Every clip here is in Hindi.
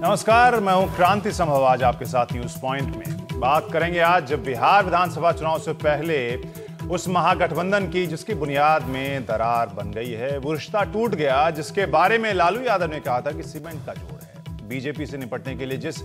नमस्कार, मैं हूं क्रांति संभव। आज आपके साथ न्यूज पॉइंट में बात करेंगे आज बिहार विधानसभा चुनाव से पहले उस महागठबंधन की जिसकी बुनियाद में दरार बन गई है। वो रिश्ता टूट गया जिसके बारे में लालू यादव ने कहा था कि सीमेंट का जोड़ है। बीजेपी से निपटने के लिए जिस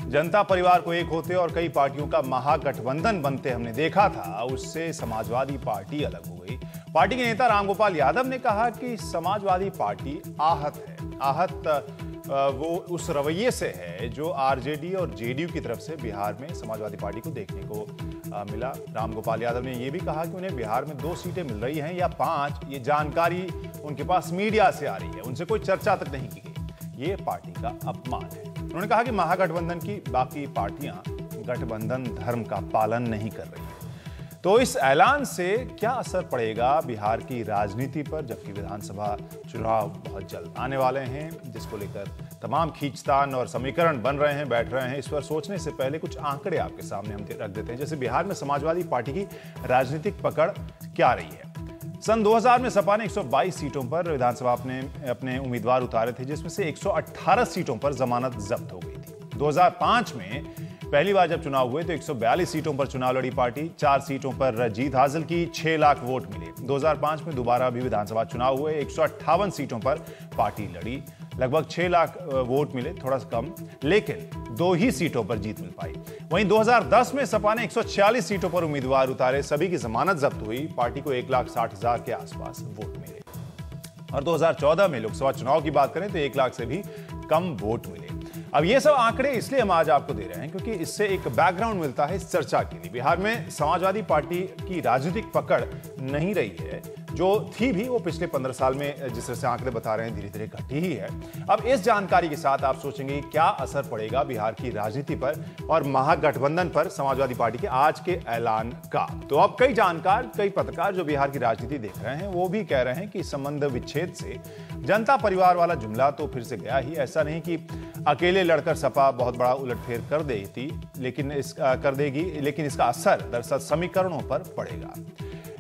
जनता परिवार को एक होते और कई पार्टियों का महागठबंधन बनते हमने देखा था, उससे समाजवादी पार्टी अलग हो गई। पार्टी के नेता रामगोपाल यादव ने कहा कि समाजवादी पार्टी आहत है। आहत वो उस रवैये से है जो आरजेडी और जेडीयू की तरफ से बिहार में समाजवादी पार्टी को देखने को मिला। रामगोपाल यादव ने यह भी कहा कि उन्हें बिहार में 2 सीटें मिल रही हैं या 5, ये जानकारी उनके पास मीडिया से आ रही है, उनसे कोई चर्चा तक नहीं की गई। ये पार्टी का अपमान है। उन्होंने कहा कि महागठबंधन की बाकी पार्टियां गठबंधन धर्म का पालन नहीं कर रही है। तो इस ऐलान से क्या असर पड़ेगा बिहार की राजनीति पर, जबकि विधानसभा चुनाव बहुत जल्द आने वाले हैं, जिसको लेकर तमाम खींचतान और समीकरण बन रहे हैं, बैठ रहे हैं। इस पर सोचने से पहले कुछ आंकड़े आपके सामने हम रख देते हैं। जैसे बिहार में समाजवादी पार्टी की राजनीतिक पकड़ क्या रही है। सन 2000 में सपा ने 122 सीटों पर विधानसभा अपने उम्मीदवार उतारे थे, जिसमें से 118 सीटों पर जमानत जब्त हो गई थी। 2005 में पहली बार जब चुनाव हुए तो 142 सीटों पर चुनाव लड़ी पार्टी, 4 सीटों पर जीत हासिल की, 6 लाख वोट मिले। 2005 में दोबारा भी विधानसभा चुनाव हुए, 158 सीटों पर पार्टी लड़ी, लगभग 6 लाख वोट मिले, थोड़ा सा कम, लेकिन 2 ही सीटों पर जीत मिल पाई। वहीं 2010 में सपा ने 146 सीटों पर उम्मीदवार उतारे, सभी की जमानत जब्त हुई, पार्टी को 1,60,000 के आसपास वोट मिले। और 2014 में लोकसभा चुनाव की बात करें तो 1 लाख से भी कम वोट मिले। अब ये सब आंकड़े इसलिए हम आज आपको दे रहे हैं क्योंकि इससे एक बैकग्राउंड मिलता है इस चर्चा के लिए। बिहार में समाजवादी पार्टी की राजनीतिक पकड़ नहीं रही है, जो थी भी वो पिछले 15 साल में जिस तरह से आंकड़े बता रहे हैं धीरे धीरे घटी ही है। अब इस जानकारी के साथ आप सोचेंगे क्या असर पड़ेगा बिहार की राजनीति पर और महागठबंधन पर समाजवादी पार्टी के आज के ऐलान का। तो अब कई जानकार, कई पत्रकार जो बिहार की राजनीति देख रहे हैं वो भी कह रहे हैं कि संबंध विच्छेद से जनता परिवार वाला जुमला तो फिर से गया ही। ऐसा नहीं कि अकेले लड़कर सपा बहुत बड़ा उलटफेर कर देगी, लेकिन इसका असर दरअसल समीकरणों पर पड़ेगा।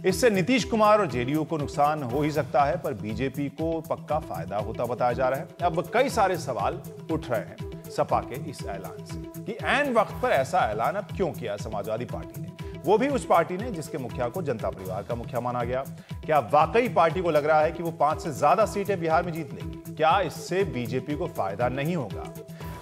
इससे नीतीश कुमार और जेडीयू को नुकसान हो ही सकता है, पर बीजेपी को पक्का फायदा होता बताया जा रहा है। अब कई सारे सवाल उठ रहे हैं सपा के इस ऐलान से कि ऐन वक्त पर ऐसा ऐलान अब क्यों किया समाजवादी पार्टी ने, वो भी उस पार्टी ने जिसके मुखिया को जनता परिवार का मुखिया माना गया। क्या वाकई पार्टी को लग रहा है कि वो 5 से ज्यादा सीटें बिहार में जीत लेगी? क्या इससे बीजेपी को फायदा नहीं होगा?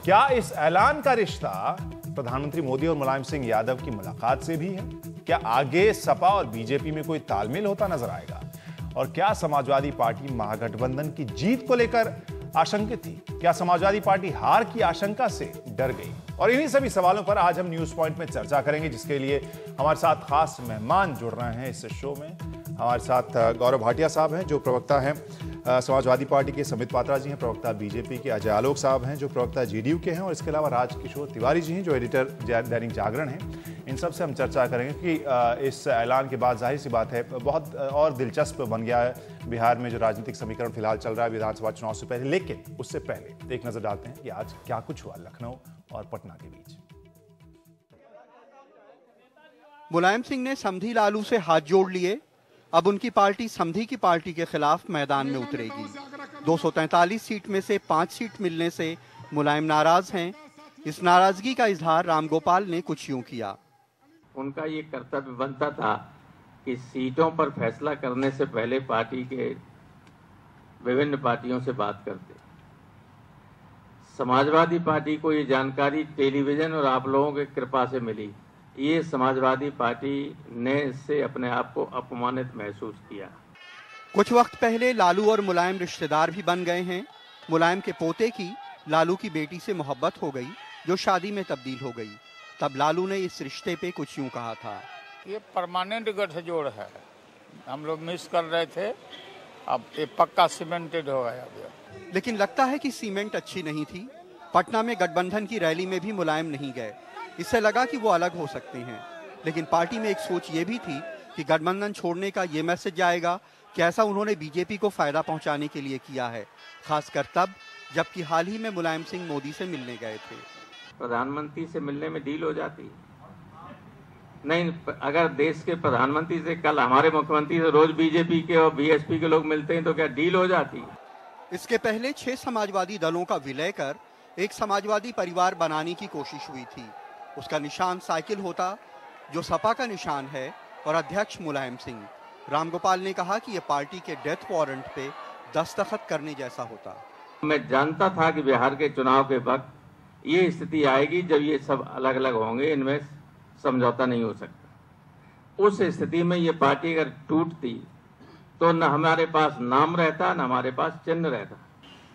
क्या इस ऐलान का रिश्ता प्रधानमंत्री मोदी और मुलायम सिंह यादव की मुलाकात से भी है? क्या आगे सपा और बीजेपी में कोई तालमेल होता नजर आएगा? और क्या समाजवादी पार्टी महागठबंधन की जीत को लेकर आशंकित थी? क्या समाजवादी पार्टी हार की आशंका से डर गई? और इन्हीं सभी सवालों पर आज हम न्यूज पॉइंट में चर्चा करेंगे, जिसके लिए हमारे साथ खास मेहमान जुड़ रहे हैं इस शो में। हमारे साथ गौरव भाटिया साहब हैं जो प्रवक्ता हैं समाजवादी पार्टी के, समित पात्रा जी हैं प्रवक्ता बीजेपी के, अजय आलोक साहब हैं जो प्रवक्ता जेडीयू के हैं, और इसके अलावा राजकिशोर तिवारी जी हैं जो एडिटर दैनिक जागरण हैं। इन सब से हम चर्चा करेंगे कि इस ऐलान के बाद जाहिर सी बात है बहुत और दिलचस्प बन गया है बिहार में जो राजनीतिक समीकरण फिलहाल चल रहा है विधानसभा चुनाव से पहले। लेकिन उससे पहले एक नजर डालते हैं कि आज क्या कुछ हुआ लखनऊ और पटना के बीच। मुलायम सिंह ने समधी लालू से हाथ जोड़ लिए। अब उनकी पार्टी समधी की पार्टी के खिलाफ मैदान में उतरेगी। 243 सीट में से 5 सीट मिलने से मुलायम नाराज हैं। इस नाराजगी का इजहार रामगोपाल ने कुछ यूं किया। उनका ये कर्तव्य बनता था कि सीटों पर फैसला करने से पहले पार्टी के विभिन्न पार्टियों से बात करते। समाजवादी पार्टी को ये जानकारी टेलीविजन और आप लोगों की कृपा से मिली। ये समाजवादी पार्टी ने इससे अपने आप को अपमानित महसूस किया। कुछ वक्त पहले लालू और मुलायम रिश्तेदार भी बन गए हैं। मुलायम के पोते की लालू की बेटी से मोहब्बत हो गई जो शादी में तब्दील हो गई। तब लालू ने इस रिश्ते पे कुछ यूं कहा था। ये परमानेंट गठजोड़ है, हम लोग मिस कर रहे थे, अब ये पक्का सीमेंटेड हो गया। लेकिन लगता है कि सीमेंट अच्छी नहीं थी। पटना में गठबंधन की रैली में भी मुलायम नहीं गए। इससे लगा कि वो अलग हो सकते हैं। लेकिन पार्टी में एक सोच ये भी थी कि गठबंधन छोड़ने का ये मैसेज जाएगा कि ऐसा उन्होंने बीजेपी को फायदा पहुंचाने के लिए किया है, खासकर तब जबकि हाल ही में मुलायम सिंह मोदी से मिलने गए थे। प्रधानमंत्री से मिलने में डील हो जाती नहीं। अगर देश के प्रधानमंत्री से कल हमारे मुख्यमंत्री से रोज बीजेपी के और बीएसपी के लोग मिलते हैं तो क्या डील हो जाती? इसके पहले 6 समाजवादी दलों का विलय कर एक समाजवादी परिवार बनाने की कोशिश हुई थी। उसका निशान साइकिल होता, जो सपा का निशान है, और अध्यक्ष मुलायम सिंह। रामगोपाल ने कहा कि यह पार्टी के डेथ वारंट पे दस्तखत करने जैसा होता। मैं जानता था कि बिहार के चुनाव के वक्त ये स्थिति आएगी जब ये सब अलग अलग होंगे, इनमें समझौता नहीं हो सकता। उस स्थिति में ये पार्टी अगर टूटती तो न हमारे पास नाम रहता, न हमारे पास चिन्ह रहता।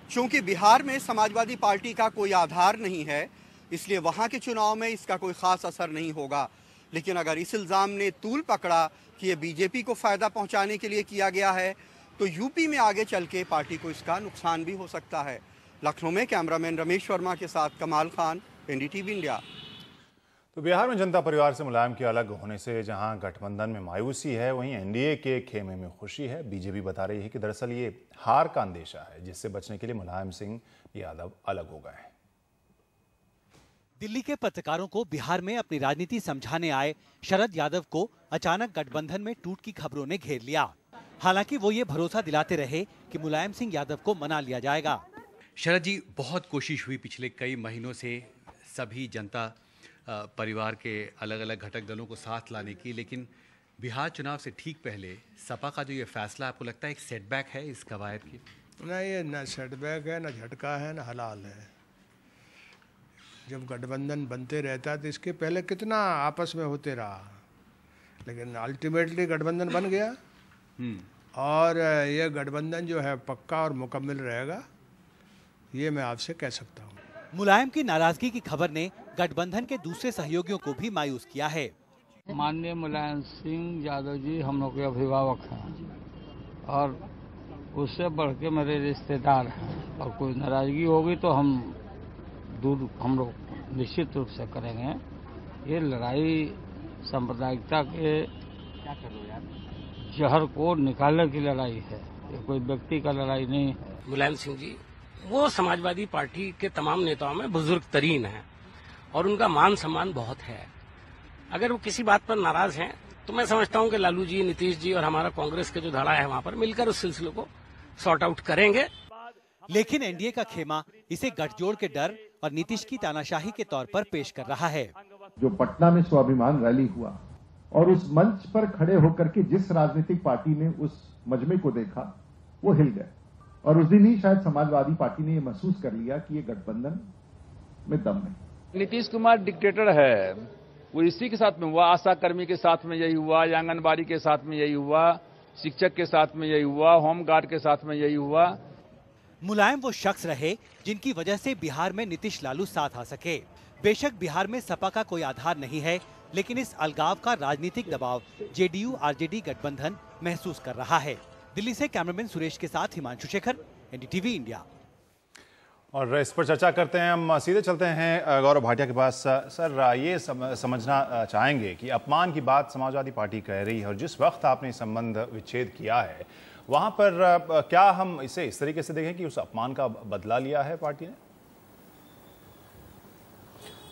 चूंकि बिहार में समाजवादी पार्टी का कोई आधार नहीं है, इसलिए वहां के चुनाव में इसका कोई खास असर नहीं होगा। लेकिन अगर इस इल्जाम ने तूल पकड़ा कि ये बीजेपी को फायदा पहुंचाने के लिए किया गया है, तो यूपी में आगे चल के पार्टी को इसका नुकसान भी हो सकता है। लखनऊ में कैमरामैन रमेश वर्मा के साथ कमाल खान, एनडीटीवी इंडिया। तो बिहार में जनता परिवार से मुलायम के अलग होने से जहां गठबंधन में मायूसी है, वहीं एनडीए के खेमे में खुशी है। बीजेपी बता रही है कि दरअसल ये हार का अंदेशा है, जिससे बचने के लिए मुलायम सिंह यादव अलग हो गए हैं। दिल्ली के पत्रकारों को बिहार में अपनी राजनीति समझाने आए शरद यादव को अचानक गठबंधन में टूट की खबरों ने घेर लिया। हालांकि वो ये भरोसा दिलाते रहे कि मुलायम सिंह यादव को मना लिया जाएगा। शरद जी, बहुत कोशिश हुई पिछले कई महीनों से सभी जनता परिवार के अलग अलग घटक दलों को साथ लाने की, लेकिन बिहार चुनाव से ठीक पहले सपा का जो ये फैसला, आपको लगता है एक सेटबैक है इस कवायद की? नहीं, ये न सेटबैक है, न झटका है, न हलाल है। जब गठबंधन बनते रहता है तो इसके पहले कितना आपस में होते रहा, लेकिन अल्टीमेटली गठबंधन बन गया और ये गठबंधन जो है पक्का और मुकम्मल रहेगा, ये मैं आपसे कह सकता हूँ। मुलायम की नाराजगी की खबर ने गठबंधन के दूसरे सहयोगियों को भी मायूस किया है। माननीय मुलायम सिंह यादव जी हम लोग के अभिभावक हैं और उससे बढ़ के मेरे रिश्तेदार हैं, और कोई नाराजगी होगी तो हम लोग निश्चित रूप से करेंगे। ये लड़ाई सांप्रदायिकता के जहर को निकालने की लड़ाई है, ये कोई व्यक्ति का लड़ाई नहीं है। मुलायम सिंह जी वो समाजवादी पार्टी के तमाम नेताओं में बुजुर्ग तरीन हैं और उनका मान सम्मान बहुत है। अगर वो किसी बात पर नाराज हैं तो मैं समझता हूं कि लालू जी, नीतीश जी और हमारा कांग्रेस के जो धड़ा है वहां पर मिलकर उस सिलसिले को सॉर्ट आउट करेंगे। लेकिन एनडीए का खेमा इसे गठजोड़ के डर और नीतीश की तानाशाही के तौर पर पेश कर रहा है। जो पटना में स्वाभिमान रैली हुआ और उस मंच पर खड़े होकर के जिस राजनीतिक पार्टी ने उस मजमे को देखा, वो हिल गए और उस दिन ही शायद समाजवादी पार्टी ने ये महसूस कर लिया कि ये गठबंधन में दम नहीं। नीतीश कुमार डिक्टेटर है, वो इसी के साथ में हुआ, आशा कर्मी के साथ में यही हुआ, आंगनबाड़ी के साथ में यही हुआ, शिक्षक के साथ में यही हुआ, होमगार्ड के साथ में यही हुआ। मुलायम वो शख्स रहे जिनकी वजह से बिहार में नीतीश लालू साथ आ सके। बेशक बिहार में सपा का कोई आधार नहीं है, लेकिन इस अलगाव का राजनीतिक दबाव जेडीयू आरजेडी गठबंधन महसूस कर रहा है। दिल्ली से कैमरामैन सुरेश के साथ हिमांशु शेखर, एनडीटीवी इंडिया। और इस पर चर्चा करते हैं, हम सीधे चलते हैं गौरव भाटिया के पास। सर, ये समझना चाहेंगे कि अपमान की बात समाजवादी पार्टी कह रही है और जिस वक्त आपने संबंध विच्छेद किया है वहां पर क्या हम इसे इस तरीके से देखें कि उस अपमान का बदला लिया है पार्टी ने?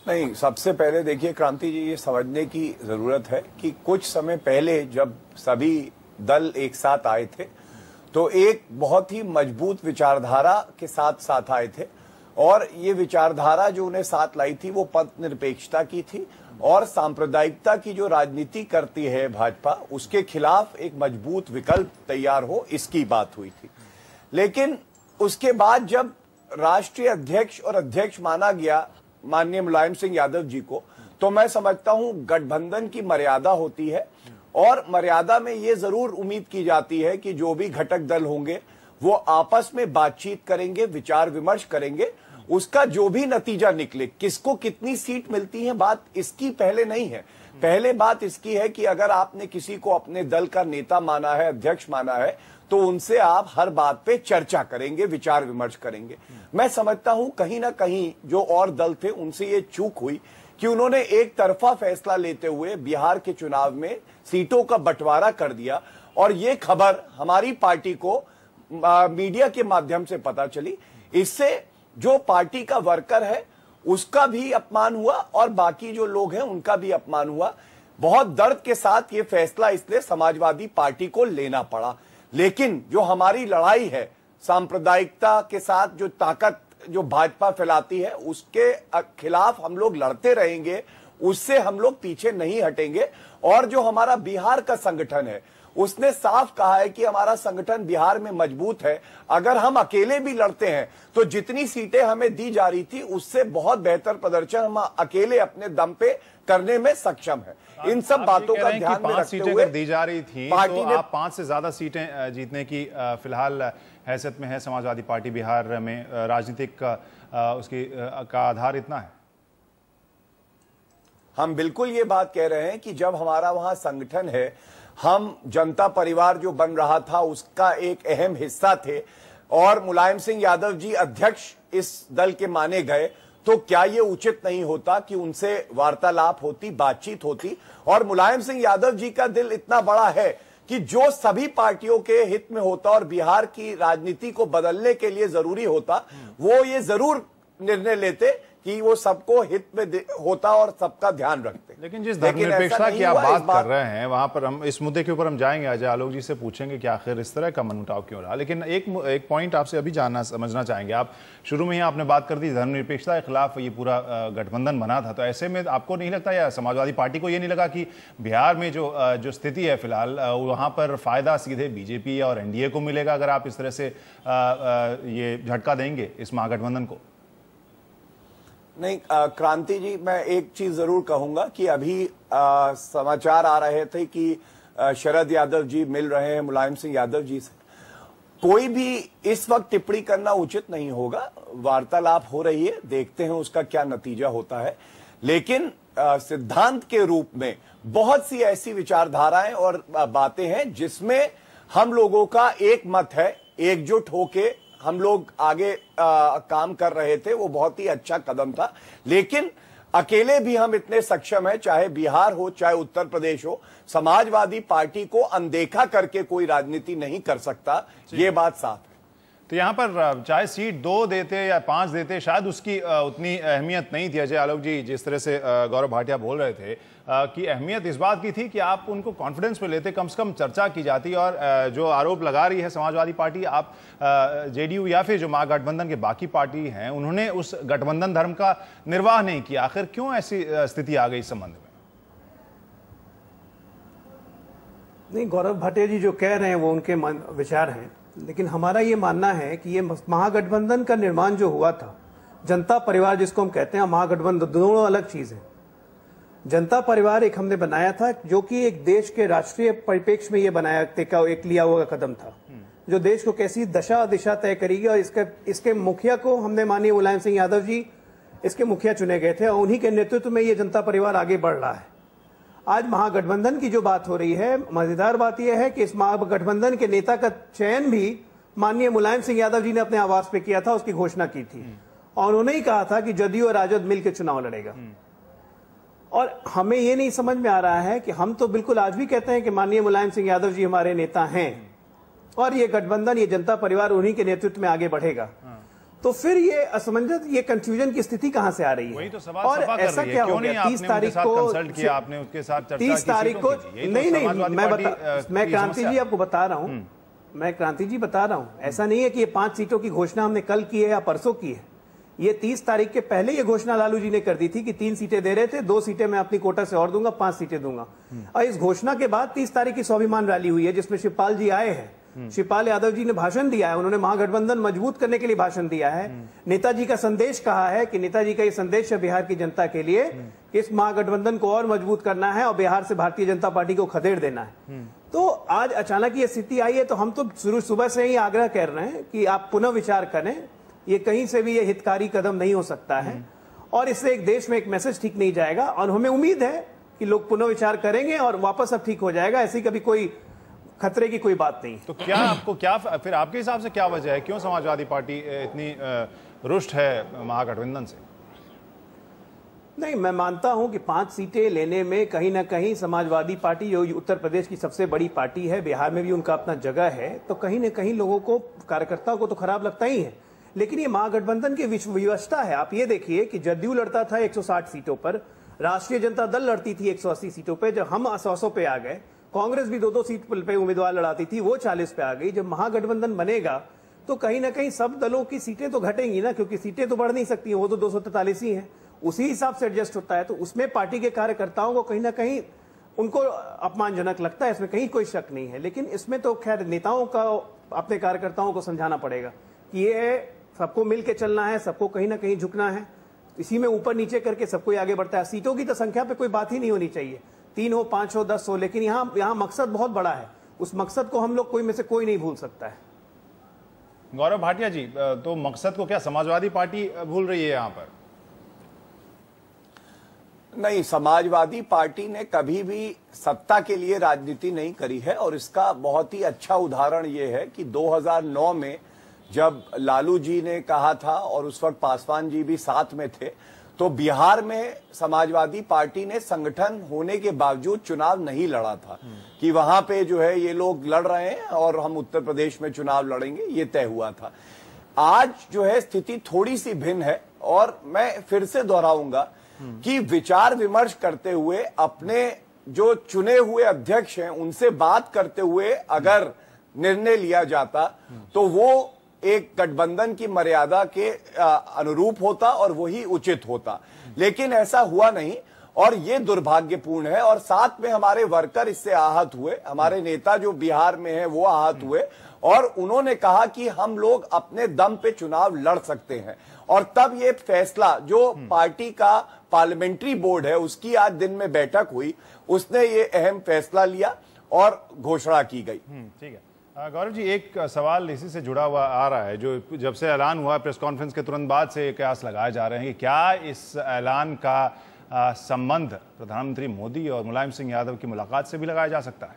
नहीं, सबसे पहले देखिए क्रांति जी, ये समझने की जरूरत है कि कुछ समय पहले जब सभी दल एक साथ आए थे तो एक बहुत ही मजबूत विचारधारा के साथ आए थे और ये विचारधारा जो उन्हें साथ लाई थी वो पथ निरपेक्षता की थी और सांप्रदायिकता की जो राजनीति करती है भाजपा, उसके खिलाफ एक मजबूत विकल्प तैयार हो, इसकी बात हुई थी। लेकिन उसके बाद जब राष्ट्रीय अध्यक्ष और अध्यक्ष माना गया माननीय मुलायम सिंह यादव जी को, तो मैं समझता हूं गठबंधन की मर्यादा होती है और मर्यादा में ये जरूर उम्मीद की जाती है कि जो भी घटक दल होंगे वो आपस में बातचीत करेंगे, विचार विमर्श करेंगे, उसका जो भी नतीजा निकले, किसको कितनी सीट मिलती है, बात इसकी पहले नहीं है। पहले बात इसकी है कि अगर आपने किसी को अपने दल का नेता माना है, अध्यक्ष माना है, तो उनसे आप हर बात पे चर्चा करेंगे, विचार विमर्श करेंगे। मैं समझता हूं कहीं ना कहीं जो और दल थे उनसे ये चूक हुई कि उन्होंने एक तरफा फैसला लेते हुए बिहार के चुनाव में सीटों का बंटवारा कर दिया और ये खबर हमारी पार्टी को मीडिया के माध्यम से पता चली। इससे जो पार्टी का वर्कर है उसका भी अपमान हुआ और बाकी जो लोग हैं उनका भी अपमान हुआ। बहुत दर्द के साथ ये फैसला इसलिए समाजवादी पार्टी को लेना पड़ा। लेकिन जो हमारी लड़ाई है सांप्रदायिकता के साथ, जो ताकत जो भाजपा फैलाती है उसके खिलाफ हम लोग लड़ते रहेंगे, उससे हम लोग पीछे नहीं हटेंगे। और जो हमारा बिहार का संगठन है उसने साफ कहा है कि हमारा संगठन बिहार में मजबूत है। अगर हम अकेले भी लड़ते हैं तो जितनी सीटें हमें दी जा रही थी उससे बहुत बेहतर प्रदर्शन हम अकेले अपने दम पे करने में सक्षम है। इन सब बातों का ध्यान में रखते हुए अगर दी जा रही थी तो आप 5 से ज्यादा सीटें जीतने की फिलहाल हैसियत में है समाजवादी पार्टी बिहार में। राजनीतिक उसकी का आधार इतना है। हम बिल्कुल ये बात कह रहे हैं कि जब हमारा वहां संगठन है, हम जनता परिवार जो बन रहा था उसका एक अहम हिस्सा थे और मुलायम सिंह यादव जी अध्यक्ष इस दल के माने गए, तो क्या ये उचित नहीं होता कि उनसे वार्तालाप होती, बातचीत होती। और मुलायम सिंह यादव जी का दिल इतना बड़ा है कि जो सभी पार्टियों के हित में होता और बिहार की राजनीति को बदलने के लिए जरूरी होता, वो ये जरूर निर्णय लेते कि वो सबको हित में होता और सबका ध्यान रखते। लेकिन जिस धर्मनिरपेक्षता की आप बात कर रहे हैं वहां पर हम इस मुद्दे के ऊपर हम जाएंगे, अजय आलोक जी से पूछेंगे कि आखिर इस तरह का मनमुटाव क्यों रहा। लेकिन एक पॉइंट आपसे अभी जानना समझना चाहेंगे। आप शुरू में ही आपने बात कर दी धर्मनिरपेक्षता के खिलाफ ये पूरा गठबंधन बना था, तो ऐसे में आपको नहीं लगता या समाजवादी पार्टी को ये नहीं लगा कि बिहार में जो स्थिति है फिलहाल वहां पर फायदा सीधे बीजेपी और एनडीए को मिलेगा अगर आप इस तरह से ये झटका देंगे इस महागठबंधन को? नहीं क्रांति जी, मैं एक चीज जरूर कहूंगा कि अभी समाचार आ रहे थे कि शरद यादव जी मिल रहे हैं मुलायम सिंह यादव जी से। कोई भी इस वक्त टिप्पणी करना उचित नहीं होगा। वार्तालाप हो रही है, देखते हैं उसका क्या नतीजा होता है। लेकिन सिद्धांत के रूप में बहुत सी ऐसी विचारधाराएं और बातें हैं जिसमें हम लोगों का एक मत है, एकजुट होके हम लोग आगे काम कर रहे थे, वो बहुत ही अच्छा कदम था। लेकिन अकेले भी हम इतने सक्षम हैं, चाहे बिहार हो चाहे उत्तर प्रदेश हो, समाजवादी पार्टी को अनदेखा करके कोई राजनीति नहीं कर सकता, ये बात साफ है। तो यहाँ पर चाहे सीट 2 देते या 5 देते शायद उसकी उतनी अहमियत नहीं थी। अजय आलोक जी, जिस तरह से गौरव भाटिया बोल रहे थे कि अहमियत इस बात की थी कि आप उनको कॉन्फिडेंस पे लेते, कम से कम चर्चा की जाती। और जो आरोप लगा रही है समाजवादी पार्टी, आप जेडीयू या फिर जो महागठबंधन के बाकी पार्टी हैं उन्होंने उस गठबंधन धर्म का निर्वाह नहीं किया। आखिर क्यों ऐसी स्थिति आ गई इस संबंध में? नहीं, गौरव भाटिया जी जो कह रहे हैं वो उनके विचार हैं, लेकिन हमारा ये मानना है कि ये महागठबंधन का निर्माण जो हुआ था, जनता परिवार जिसको हम कहते हैं, महागठबंधन दोनों अलग चीज है। जनता परिवार एक हमने बनाया था जो कि एक देश के राष्ट्रीय परिप्रेक्ष्य में ये बनाया एक लिया हुआ कदम था जो देश को कैसी दशा दिशा तय करेगी। और इसके मुखिया को हमने माननीय मुलायम सिंह यादव जी इसके मुखिया चुने गए थे और उन्हीं के नेतृत्व में ये जनता परिवार आगे बढ़ रहा है। आज महागठबंधन की जो बात हो रही है, मजेदार बात यह है कि इस महागठबंधन के नेता का चयन भी माननीय मुलायम सिंह यादव जी ने अपने आवास पे किया था, उसकी घोषणा की थी और उन्होंने ही कहा था कि जदयू और राजद मिलकर चुनाव लड़ेगा। और हमें ये नहीं समझ में आ रहा है कि हम तो बिल्कुल आज भी कहते हैं कि माननीय मुलायम सिंह यादव जी हमारे नेता हैं और ये गठबंधन, ये जनता परिवार उन्हीं के नेतृत्व में आगे बढ़ेगा। तो फिर ये असमंजस, ये कंफ्यूजन की स्थिति कहां से आ रही है? वही तो सवाल और ऐसा क्या हो गया? 30 तारीख को आपने उसके साथ चर्चा 30 तारीख को नहीं, मैं क्रांति जी आपको बता रहा हूं, मैं क्रांति जी बता रहा हूं, ऐसा नहीं है कि ये 5 सीटों की घोषणा हमने कल की है या परसों की है। ये 30 तारीख के पहले ये घोषणा लालू जी ने कर दी थी कि 3 सीटें दे रहे थे, 2 सीटें मैं अपनी कोटा से और दूंगा, 5 सीटें दूंगा। और इस घोषणा के बाद 30 तारीख की स्वाभिमान रैली हुई है जिसमें शिवपाल जी आए हैं। शिवपाल यादव जी ने भाषण दिया है, उन्होंने महागठबंधन मजबूत करने के लिए भाषण दिया है। नेताजी का संदेश कहा है कि नेताजी का ये संदेश है बिहार की जनता के लिए कि इस महागठबंधन को और मजबूत करना है और बिहार से भारतीय जनता पार्टी को खदेड़ देना है। तो आज अचानक ये स्थिति आई है, तो हम तो शुरू सुबह से ही आग्रह कर रहे हैं कि आप पुनः विचार करें। ये कहीं से भी ये हितकारी कदम नहीं हो सकता है और इससे एक देश में एक मैसेज ठीक नहीं जाएगा। और हमें उम्मीद है कि लोग पुनः विचार करेंगे और वापस अब ठीक हो जाएगा। ऐसी कभी कोई खतरे की कोई बात नहीं। तो क्या फिर आपके हिसाब से क्या वजह है, क्यों समाजवादी पार्टी इतनी रुष्ट है महागठबंधन से? नहीं, मैं मानता हूं कि 5 सीटें लेने में कहीं ना कहीं समाजवादी पार्टी जो उत्तर प्रदेश की सबसे बड़ी पार्टी है, बिहार में भी उनका अपना जगह है, तो कहीं ना कहीं लोगों को, कार्यकर्ताओं को तो खराब लगता ही है। लेकिन ये महागठबंधन की व्यवस्था है। आप ये देखिए कि जदयू लड़ता था 160 सीटों पर, राष्ट्रीय जनता दल लड़ती थी 180 सीटों पर, जब हम 100 पे आ गए, कांग्रेस भी 2-2 सीट पे उम्मीदवार लड़ाती थी, वो 40 पे आ गई। जब महागठबंधन बनेगा तो कहीं ना कहीं सब दलों की सीटें तो घटेंगी ना, क्योंकि सीटें तो बढ़ नहीं सकती हैं, वो तो 243 ही हैं, उसी हिसाब से एडजस्ट होता है। तो उसमें पार्टी के कार्यकर्ताओं को कहीं ना कहीं उनको अपमानजनक लगता है, इसमें कहीं कोई शक नहीं है। लेकिन इसमें तो खैर नेताओं का अपने कार्यकर्ताओं को समझाना पड़ेगा कि ये सबको मिल के चलना है, सबको कहीं ना कहीं झुकना है, इसी में ऊपर नीचे करके सबको आगे बढ़ता है। सीटों की तो संख्या पे कोई बात ही नहीं होनी चाहिए, 3 हो 5 हो 10 हो, लेकिन यहाँ मकसद बहुत बड़ा है, उस मकसद को हम लोग कोई में से कोई नहीं भूल सकता है। गौरव भाटिया जी, तो मकसद को क्या समाजवादी पार्टी भूल रही है यहाँ पर? नहीं, समाजवादी पार्टी ने कभी भी सत्ता के लिए राजनीति नहीं करी है, और इसका बहुत ही अच्छा उदाहरण यह है कि 2009 में जब लालू जी ने कहा था और उस वक्त पासवान जी भी साथ में थे, तो बिहार में समाजवादी पार्टी ने संगठन होने के बावजूद चुनाव नहीं लड़ा था कि वहां पे जो है ये लोग लड़ रहे हैं और हम उत्तर प्रदेश में चुनाव लड़ेंगे, ये तय हुआ था। आज जो है स्थिति थोड़ी सी भिन्न है, और मैं फिर से दोहराऊंगा कि विचार विमर्श करते हुए अपने जो चुने हुए अध्यक्ष हैं उनसे बात करते हुए अगर निर्णय लिया जाता तो वो एक गठबंधन की मर्यादा के अनुरूप होता और वही उचित होता, लेकिन ऐसा हुआ नहीं, और ये दुर्भाग्यपूर्ण है। और साथ में हमारे वर्कर इससे आहत हुए, हमारे नेता जो बिहार में हैं वो आहत हुए, और उन्होंने कहा कि हम लोग अपने दम पे चुनाव लड़ सकते हैं। और तब ये फैसला जो पार्टी का पार्लियामेंट्री बोर्ड है उसकी आज दिन में बैठक हुई, उसने ये अहम फैसला लिया और घोषणा की गई। ठीक है गौरव जी, एक सवाल इसी से जुड़ा हुआ आ रहा है, जो जब से ऐलान हुआ प्रेस कॉन्फ्रेंस के तुरंत बाद से कयास लगाए जा रहे हैं कि क्या इस ऐलान का संबंध प्रधानमंत्री मोदी और मुलायम सिंह यादव की मुलाकात से भी लगाया जा सकता है?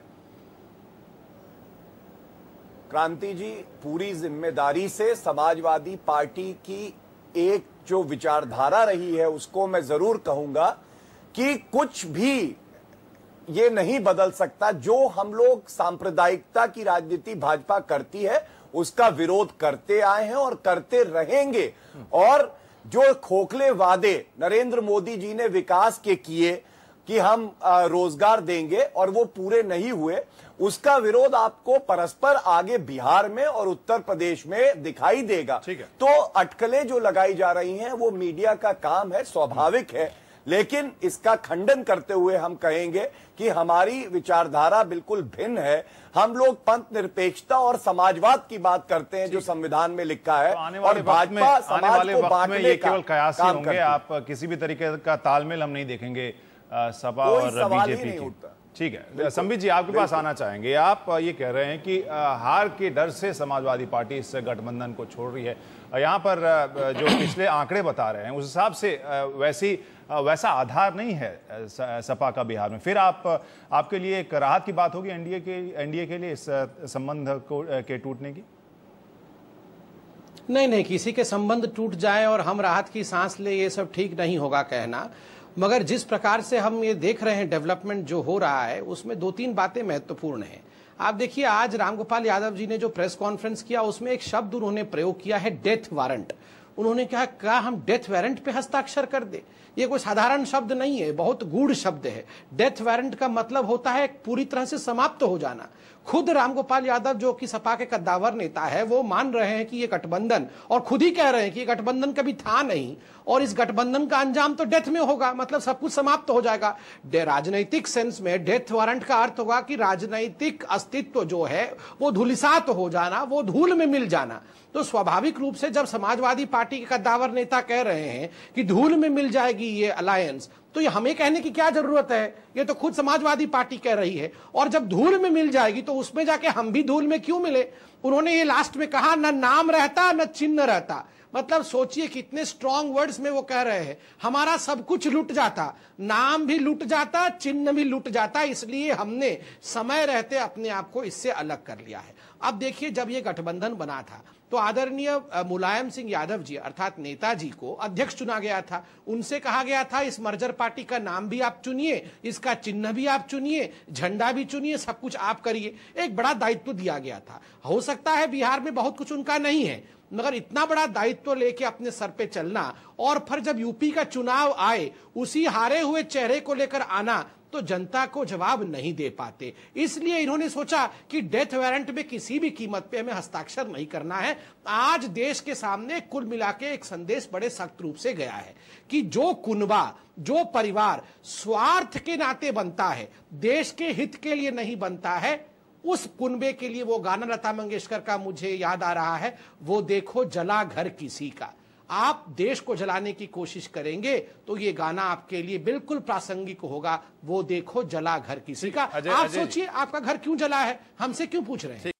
क्रांति जी, पूरी जिम्मेदारी से समाजवादी पार्टी की एक जो विचारधारा रही है उसको मैं जरूर कहूंगा कि कुछ भी ये नहीं बदल सकता। जो हम लोग सांप्रदायिकता की राजनीति भाजपा करती है उसका विरोध करते आए हैं और करते रहेंगे, और जो खोखले वादे नरेंद्र मोदी जी ने विकास के किए कि हम रोजगार देंगे और वो पूरे नहीं हुए, उसका विरोध आपको परस्पर आगे बिहार में और उत्तर प्रदेश में दिखाई देगा। तो अटकलें जो लगाई जा रही हैं वो मीडिया का काम है, स्वाभाविक है, लेकिन इसका खंडन करते हुए हम कहेंगे कि हमारी विचारधारा बिल्कुल भिन्न है। हम लोग पंथ निरपेक्षता और समाजवाद की बात करते हैं जो संविधान में लिखा है, और भाजपा समाज को बांटने ये केवल कयास ही होंगे, आप किसी भी तरीके का तालमेल हम नहीं देखेंगे सपा और बीजेपी की। ठीक है, संबित जी आपके पास आना चाहेंगे। आप ये कह रहे हैं कि हार के डर से समाजवादी पार्टी इस गठबंधन को छोड़ रही है। यहाँ पर जो पिछले आंकड़े बता रहे हैं उस हिसाब से वैसा आधार नहीं है सपा का बिहार में। फिर आपके लिए एक राहत की बात होगी एनडीए के लिए इस संबंध के टूटने की? नहीं, किसी के संबंध टूट जाए और हम राहत की सांस ले, ये सब ठीक नहीं होगा कहना। मगर जिस प्रकार से हम ये देख रहे हैं डेवलपमेंट जो हो रहा है उसमें 2-3 बातें महत्वपूर्ण हैं। आप देखिए, आज रामगोपाल यादव जी ने जो प्रेस कॉन्फ्रेंस किया उसमें एक शब्द उन्होंने प्रयोग किया है, डेथ वारंट। उन्होंने कहा हम डेथ वारंट पे हस्ताक्षर कर दे। ये कोई साधारण शब्द नहीं है, बहुत गूढ़ शब्द है। डेथ वारंट का मतलब होता है पूरी तरह से समाप्त हो जाना। खुद रामगोपाल यादव जो कि सपा के कद्दावर नेता है वो मान रहे हैं कि ये गठबंधन, और खुद ही कह रहे हैं कि ये गठबंधन कभी था नहीं और इस गठबंधन का अंजाम तो डेथ में होगा, मतलब सब कुछ समाप्त हो जाएगा। राजनीतिक सेंस में डेथ वारंट का अर्थ होगा कि राजनीतिक अस्तित्व जो है वो धूलिसात हो जाना, वो धूल में मिल जाना। तो स्वाभाविक रूप से जब समाजवादी पार्टी के कद्दावर नेता कह रहे हैं कि धूल में मिल जाएगी ये अलायंस, तो ये हमें कहने की क्या जरूरत है, ये तो खुद समाजवादी पार्टी कह रही है। और जब धूल में मिल जाएगी तो उसमें जाके हम भी धूल में क्यों मिले? उन्होंने ये लास्ट में कहा, न नाम रहता न चिन्ह रहता। मतलब सोचिए कितने स्ट्रॉन्ग वर्ड्स में वो कह रहे हैं, हमारा सब कुछ लुट जाता, नाम भी लुट जाता, चिन्ह भी लुट जाता, इसलिए हमने समय रहते अपने आप को इससे अलग कर लिया है। अब देखिए, जब ये गठबंधन बना था तो आदरणीय मुलायम सिंह यादव जी अर्थात नेताजी को अध्यक्ष चुना गया था। उनसे कहा गया था इस मर्जर पार्टी का नाम भी आप चुनिए, इसका चिन्ह भी आप चुनिए, झंडा भी चुनिए, सब कुछ आप करिए। एक बड़ा दायित्व दिया गया था। हो सकता है बिहार में बहुत कुछ उनका नहीं है, मगर इतना बड़ा दायित्व लेके अपने सर पे चलना और फिर जब यूपी का चुनाव आए उसी हारे हुए चेहरे को लेकर आना, तो जनता को जवाब नहीं दे पाते। इसलिए इन्होंने सोचा कि डेथ वारंट में किसी भी कीमत पे हमें हस्ताक्षर नहीं करना है। आज देश के सामने कुल मिला के एक संदेश बड़े सख्त रूप से गया है कि जो कुनबा, जो परिवार स्वार्थ के नाते बनता है, देश के हित के लिए नहीं बनता है, उस कुनबे के लिए वो गाना लता मंगेशकर का मुझे याद आ रहा है, वो देखो जला घर किसी का। आप देश को जलाने की कोशिश करेंगे तो ये गाना आपके लिए बिल्कुल प्रासंगिक होगा, वो देखो जला घर किसी का। आप सोचिए आपका घर क्यों जला है, हमसे क्यों पूछ रहे हैं।